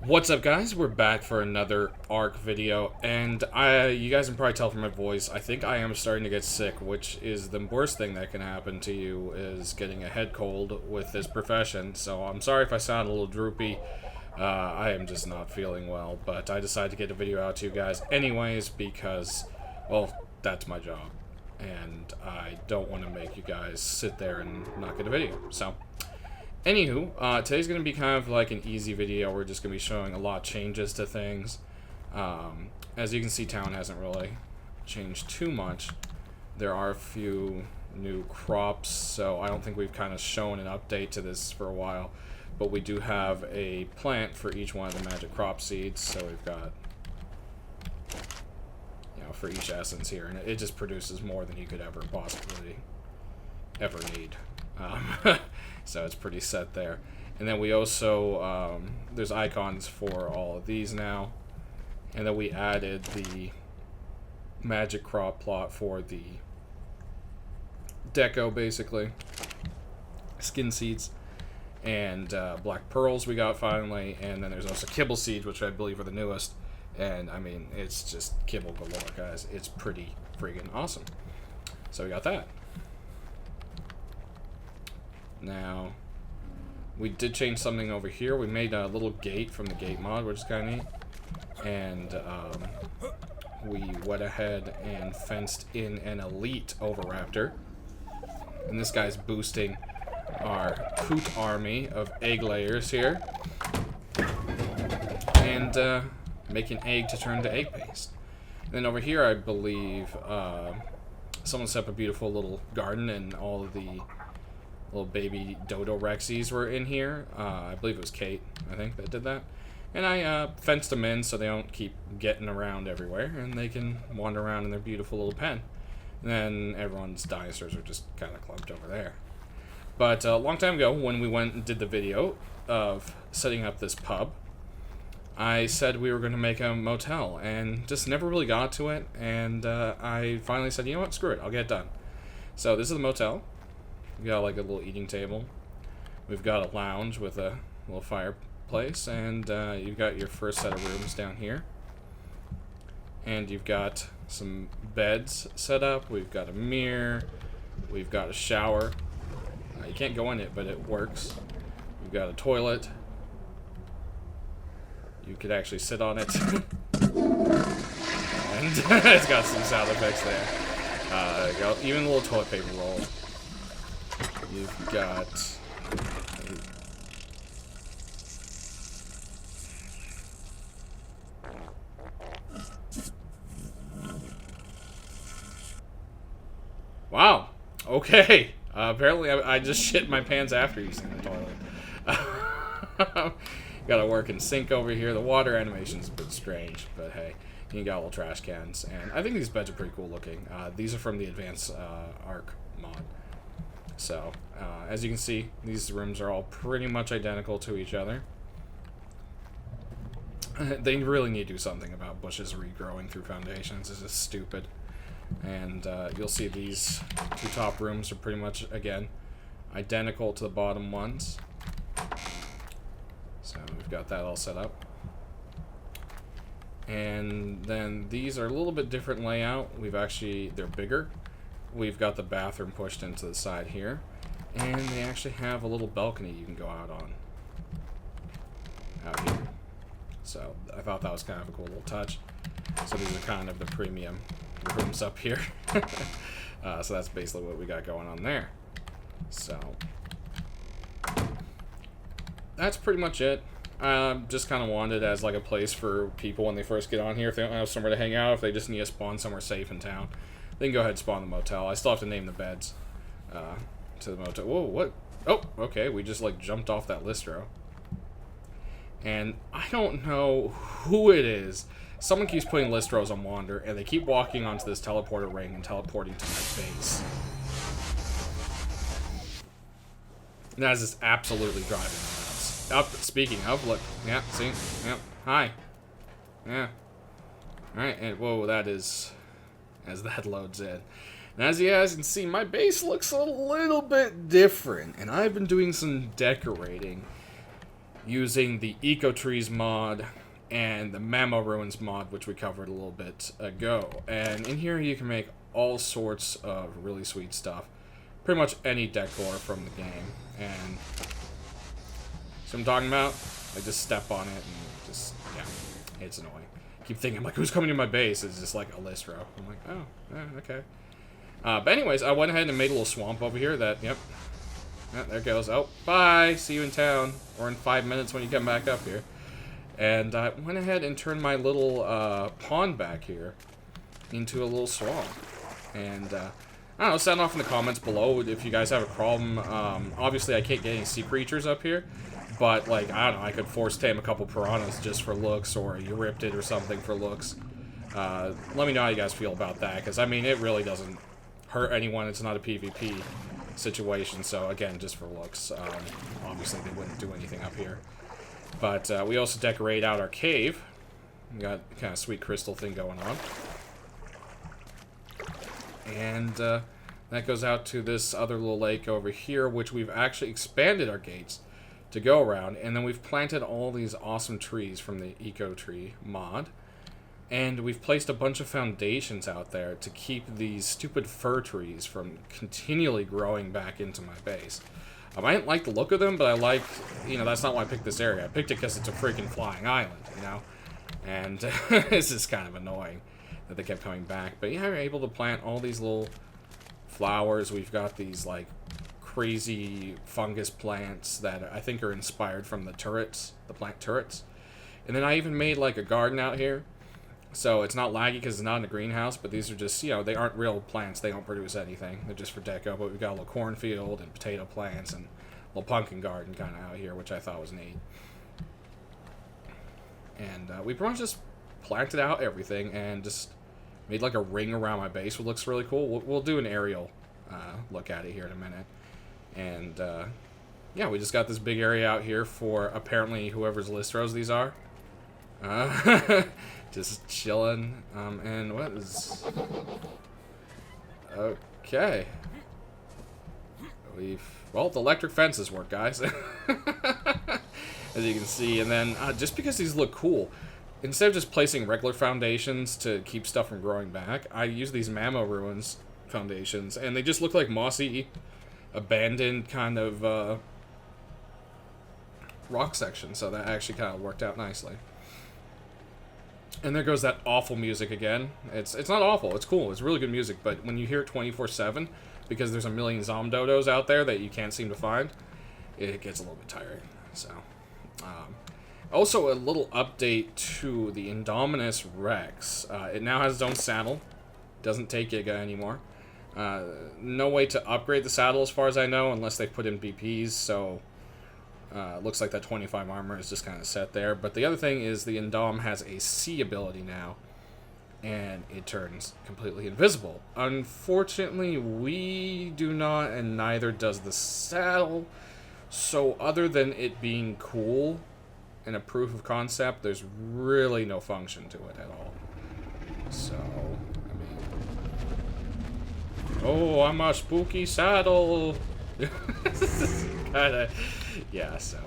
What's up, guys? We're back for another Ark video, and you guys can probably tell from my voice, I think I am starting to get sick, which is the worst thing that can happen to you, is getting a head cold with this profession. So I'm sorry if I sound a little droopy. I am just not feeling well, but I decided to get a video out to you guys anyways because, well, that's my job, and I don't want to make you guys sit there and not get a video. So anywho, today's going to be kind of like an easy video. We're just going to be showing a lot of changes to things. As you can see, town hasn't really changed too much. There are a few new crops, so I don't think we've kind of shown an update to this for a while. But we do have a plant for each one of the magic crop seeds, so we've got, you know, for each essence here, and it just produces more than you could ever possibly ever need. So it's pretty set there. And then we also, there's icons for all of these now. And then we added the magic crop plot for the deco, basically. Skin seeds. And black pearls we got finally. And then there's also kibble seeds, which I believe are the newest. And, I mean, it's just kibble galore, guys. It's pretty freaking awesome. So we got that. Now, we did change something over here. We made a little gate from the gate mod, which is kind of neat. And we went ahead and fenced in an elite Oviraptor. And this guy's boosting our coot army of egg layers here. And making egg to turn to egg paste. And then over here, I believe, someone set up a beautiful little garden, and all of the little baby dodo rexies were in here. I believe it was Kate, I think, that did that. And I fenced them in so they don't keep getting around everywhere, and they can wander around in their beautiful little pen. And then everyone's dinosaurs are just kind of clumped over there. But a long time ago, when we went and did the video of setting up this pub, I said we were going to make a motel, and just never really got to it. And I finally said, you know what, screw it, I'll get it done. So this is the motel. We got like a little eating table. We've got a lounge with a little fireplace, and you've got your first set of rooms down here. And you've got some beds set up. We've got a mirror. We've got a shower. You can't go in it, but it works. We've got a toilet. You could actually sit on it. And it's got some sound effects there. Even a little toilet paper roll. You've got wow. Okay. Apparently I just shit my pants after using the toilet. Got a working sink over here. The water animation's a bit strange, but hey, you got little trash cans, and I think these beds are pretty cool looking. These are from the advanced Ark mod. So, as you can see, these rooms are all pretty much identical to each other. They really need to do something about bushes regrowing through foundations. It's just stupid. And you'll see these two top rooms are pretty much, again, identical to the bottom ones. So we've got that all set up. And then these are a little bit different layout. They're bigger. We've got the bathroom pushed into the side here, and they actually have a little balcony you can go out on. Out here. So I thought that was kind of a cool little touch. So these are kind of the premium rooms up here. So that's basically what we got going on there. So that's pretty much it. Just kind of wanted it as like a place for people when they first get on here, if they don't have somewhere to hang out, if they just need to spawn somewhere safe in town. They can go ahead and spawn the motel. I still have to name the beds to the motel. Whoa, what? Oh, okay. We just, like, jumped off that listro. And I don't know who it is. Someone keeps putting listros on Wander, and they keep walking onto this teleporter ring and teleporting to my base. And that is just absolutely driving me nuts. Speaking of, look. Yeah, see? Yep. Hi. Yeah. Alright, and whoa, that is... as that loads in. And as you guys can see, my base looks a little bit different, and I've been doing some decorating. using the Eco Trees mod and the Mammo Ruins mod, which we covered a little bit ago. And in here you can make all sorts of really sweet stuff. Pretty much any decor from the game. And so I'm talking about, I just step on it and just, yeah, it's annoying. I keep thinking, like, who's coming to my base? It's just like a list row. I'm like, oh, okay. But anyways, I went ahead and made a little swamp over here that, yep. Yeah, there it goes. Oh, bye. See you in town. Or in 5 minutes when you come back up here. And I went ahead and turned my little pond back here into a little swamp. And, I don't know, sound off in the comments below if you guys have a problem. Obviously, I can't get any sea creatures up here. But, like, I don't know, I could force tame a couple piranhas just for looks, or a Euryptid or something for looks. Let me know how you guys feel about that, because, I mean, it really doesn't hurt anyone. It's not a PvP situation, so, again, just for looks. Obviously, they wouldn't do anything up here. But we also decorate out our cave. We got kind of sweet crystal thing going on. And that goes out to this other little lake over here, which we've actually expanded our gates to go around, and then we've planted all these awesome trees from the Eco Tree mod, and we've placed a bunch of foundations out there to keep these stupid fir trees from continually growing back into my base. I didn't like the look of them, but I like, you know, that's not why I picked this area. I picked it because it's a freaking flying island, you know, and it's just kind of annoying that they kept coming back. But yeah, we're able to plant all these little flowers. We've got these, like, crazy fungus plants that I think are inspired from the turrets, the plant turrets. And then I even made like a garden out here, so it's not laggy because it's not in a greenhouse, but these are just, you know, they aren't real plants, they don't produce anything, they're just for deco. But we've got a little cornfield and potato plants and a little pumpkin garden kind of out here, which I thought was neat. And we pretty much just planted out everything and just made like a ring around my base, which looks really cool. We'll do an aerial look at it here in a minute. And, yeah, we just got this big area out here for, apparently, whoever's list rows these are. Just chilling. And what is... Okay. Well, the electric fences work, guys. As you can see. And then, just because these look cool, instead of just placing regular foundations to keep stuff from growing back, I use these Mammo Ruins foundations. And they just look like mossy, abandoned kind of rock section, so that actually kind of worked out nicely. And there goes that awful music again. It's not awful, it's cool, it's really good music, but when you hear it 24/7, because there's a million Zomdodos out there that you can't seem to find, it gets a little bit tiring. So, also a little update to the Indominus Rex. It now has its own saddle, doesn't take Giga anymore. No way to upgrade the saddle as far as I know, unless they put in BPs, so looks like that 25 armor is just kind of set there. But the other thing is the Indom has a C ability now, and it turns completely invisible. Unfortunately, we do not, and neither does the saddle, so other than it being cool and a proof of concept, there's really no function to it at all. So... oh, I'm a spooky saddle. Kinda, yeah, so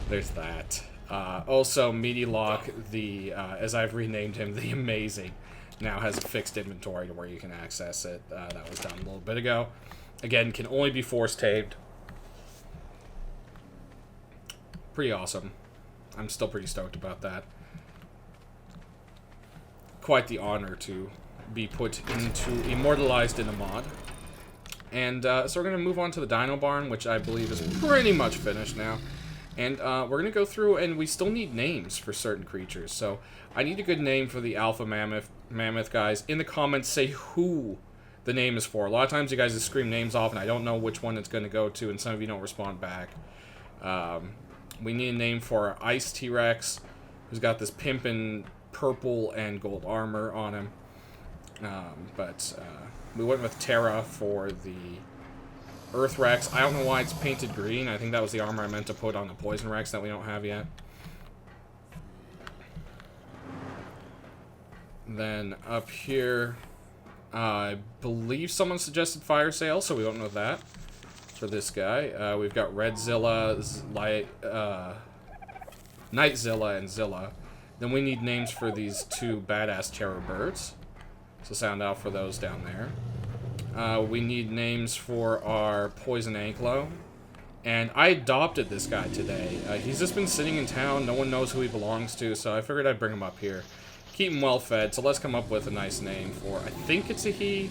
there's that. Also, Meaty Lock, the as I've renamed him, the Amazing, now has a fixed inventory to where you can access it. That was done a little bit ago. Again, can only be force tamed. Pretty awesome. I'm still pretty stoked about that. Quite the honor to be put into, immortalized in a mod. And so we're going to move on to the Dino Barn, which I believe is pretty much finished now. And we're going to go through, and we still need names for certain creatures. So I need a good name for the Alpha Mammoth guys. In the comments, say who the name is for. A lot of times you guys just scream names off, and I don't know which one it's going to go to, and some of you don't respond back. We need a name for our Ice T-Rex, who's got this pimpin' purple and gold armor on him. But we went with Terra for the Earth Rex. I don't know why it's painted green. I think that was the armor I meant to put on the Poison Rex that we don't have yet. Then up here, I believe someone suggested Fire Sail, so we don't know that. For this guy, we've got Redzilla, Nightzilla and Zilla. Then we need names for these two badass terror birds. So sound out for those down there. We need names for our poison anklo. And I adopted this guy today. He's just been sitting in town. No one knows who he belongs to, so I figured I'd bring him up here. Keep him well fed, so let's come up with a nice name for... I think it's a he.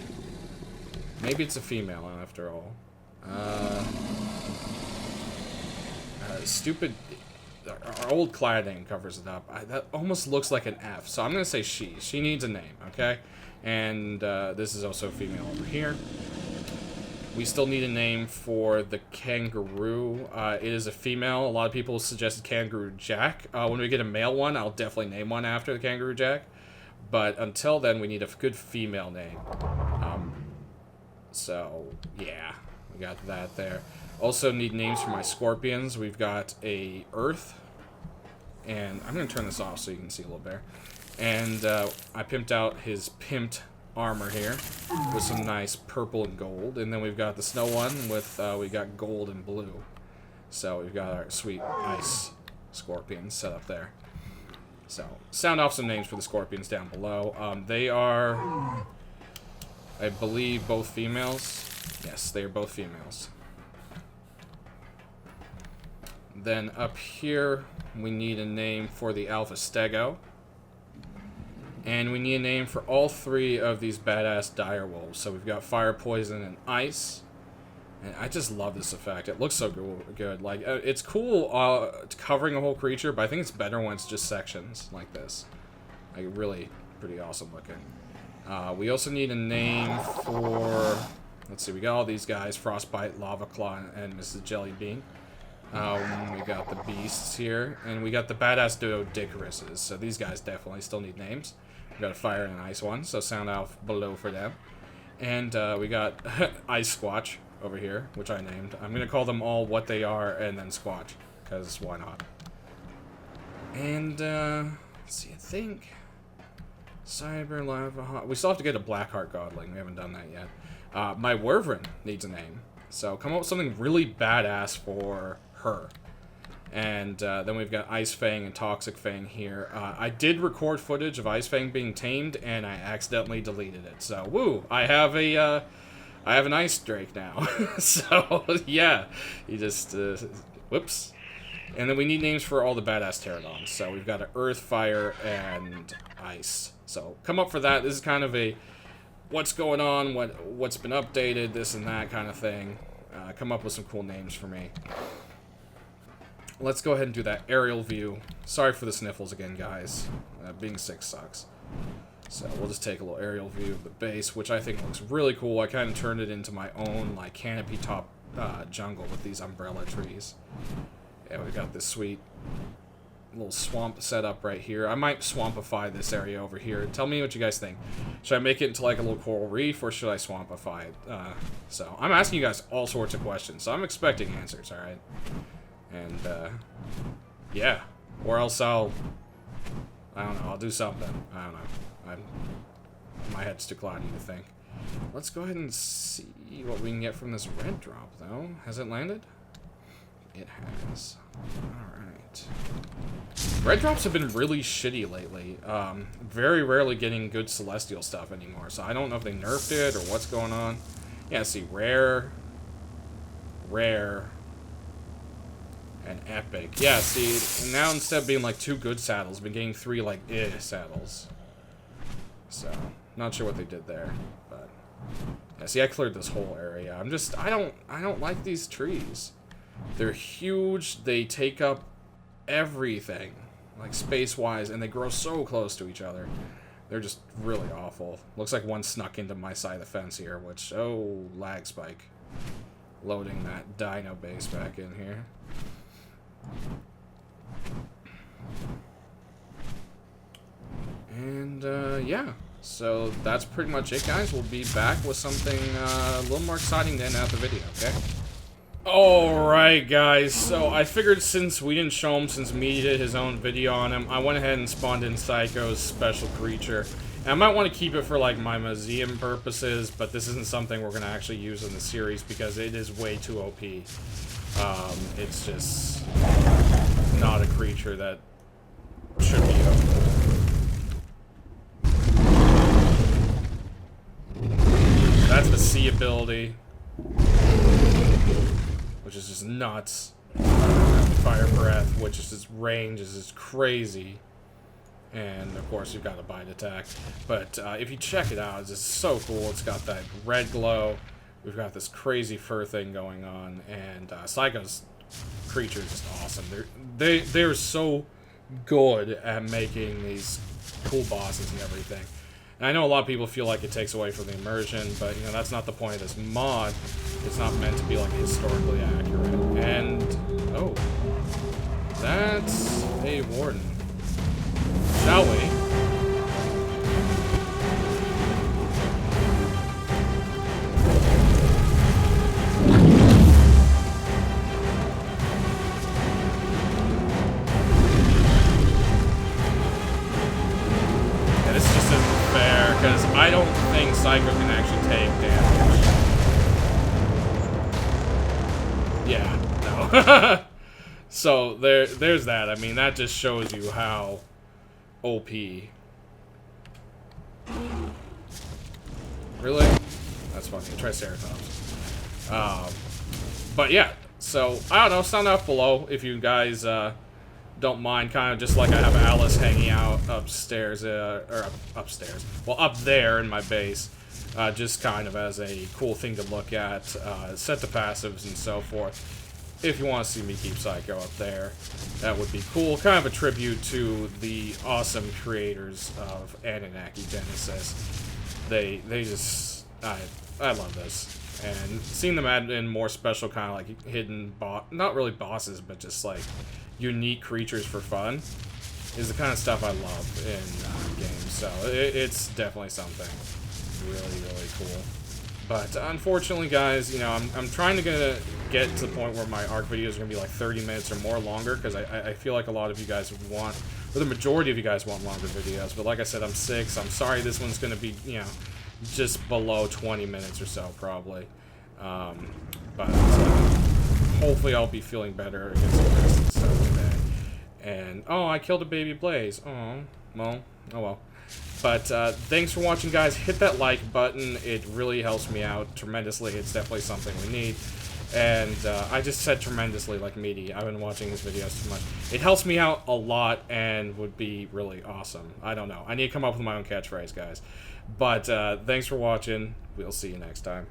Maybe it's a female, after all. Stupid... Our old cladding covers it up. That almost looks like an F, so I'm going to say she. She needs a name, okay? And this is also a female over here. We still need a name for the kangaroo. It is a female. A lot of people suggested Kangaroo Jack. When we get a male one, I'll definitely name one after the Kangaroo Jack. But until then, we need a good female name. So, yeah. We got that there. Also need names for my scorpions. We've got a Earth. And I'm going to turn this off so you can see a little better. And I pimped out his pimped armor here with some nice purple and gold. And then we've got the snow one with, we got gold and blue. So we've got our sweet ice scorpions set up there. So, sound off some names for the scorpions down below. They are, I believe, both females. Yes, they are both females. Then up here, we need a name for the Alpha Stego. And we need a name for all three of these badass dire wolves. So we've got fire, poison, and ice. And I just love this effect. It looks so good. Like, it's cool covering a whole creature, but I think it's better when it's just sections like this. Like, really pretty awesome looking. We also need a name for... Let's see, we got all these guys. Frostbite, Lava Claw, and Mrs. Jellybean. We got the beasts here, and we got the badass Dodocaruses. So these guys definitely still need names. We got a fire and an ice one, so sound out below for them. And we got Ice Squatch over here, which I named. I'm gonna call them all what they are, and then Squatch, because why not? And let's see, I think Cyber Lava Hot. We still have to get a Blackheart Godling. We haven't done that yet. My Wyvern needs a name, so come up with something really badass for her. And then we've got Ice Fang and Toxic Fang here. I did record footage of Ice Fang being tamed, and I accidentally deleted it. So, woo! I have an Ice Drake now. So, yeah. You just, whoops. And then we need names for all the badass pterodons. So, we've got an Earth, Fire, and Ice. So, come up for that. This is kind of a what's going on, what's been updated, this and that kind of thing. Come up with some cool names for me. Let's go ahead and do that aerial view. Sorry for the sniffles again, guys. Being sick sucks. So we'll just take a little aerial view of the base, which I think looks really cool. I kind of turned it into my own like canopy top jungle with these umbrella trees. Yeah, we got this sweet little swamp set up right here. I might swampify this area over here. Tell me what you guys think. Should I make it into like a little coral reef, or should I swampify it? So I'm asking you guys all sorts of questions, so I'm expecting answers, alright? And, yeah. Or else I don't know, I'll do something. I don't know. My head's too cloudy to think. Let's go ahead and see what we can get from this red drop, though. Has it landed? It has. Alright. Red drops have been really shitty lately. Very rarely getting good celestial stuff anymore, so I don't know if they nerfed it or what's going on. Yeah, see, rare, and epic. Yeah, see, now instead of being like 2 good saddles, I've been getting 3 like saddles. So, not sure what they did there, but yeah, see, I cleared this whole area. I don't like these trees. They're huge, they take up everything, like space-wise, and they grow so close to each other. They're just really awful. Looks like one snuck into my side of the fence here, which, oh, lag spike. Loading that dino base back in here. And, yeah. So, that's pretty much it, guys. We'll be back with something a little more exciting to end out the video, okay? Alright, guys. So, I figured since we didn't show him, since me did his own video on him, I went ahead and spawned in Psycho's special creature. And I might want to keep it for, like, my museum purposes, but this isn't something we're going to actually use in the series because it is way too OP. It's just not a creature that should be owned. That's the sea ability, which is just nuts. Fire breath, which is its range is just crazy. And of course you've got a bite attack. But if you check it out, it's just so cool. It's got that red glow. We've got this crazy fur thing going on, and Psycho's creature is just awesome. They're so good at making these cool bosses and everything. And I know a lot of people feel like it takes away from the immersion, but you know that's not the point of this mod. It's not meant to be like historically accurate. And oh, that's a warden. Shall we? And this just isn't fair, because I don't think Psycho can actually take damage. Yeah, no. So there's that. I mean, that just shows you how OP. Really? That's funny. Triceratops. But yeah, so I don't know. Sound off below if you guys don't mind. Kind of just like I have Alice hanging out upstairs, or upstairs. Well, up there in my base, just kind of as a cool thing to look at. Set the passives and so forth. If you want to see me keep Psycho up there, that would be cool. Kind of a tribute to the awesome creators of Anunnaki Genesis. They just, I love this. And seeing them add in more special kind of like hidden not really bosses, but just like unique creatures for fun is the kind of stuff I love in games. So it's definitely something really, really cool. But unfortunately, guys, you know, I'm trying to get to the point where my Ark videos are going to be like 30 minutes or more longer, because I feel like a lot of you guys want, or the majority of you guys want longer videos. But like I said, I'm sick, so I'm sorry this one's going to be, you know, just below 20 minutes or so, probably. But hopefully I'll be feeling better against the rest and stuff today. And, oh, I killed a baby blaze. Oh, well, oh well. But thanks for watching, guys. Hit that like button. It really helps me out tremendously. It's definitely something we need. And I just said tremendously like meaty. I've been watching his videos too much. It helps me out a lot and would be really awesome. I don't know. I need to come up with my own catchphrase, guys. But thanks for watching. We'll see you next time.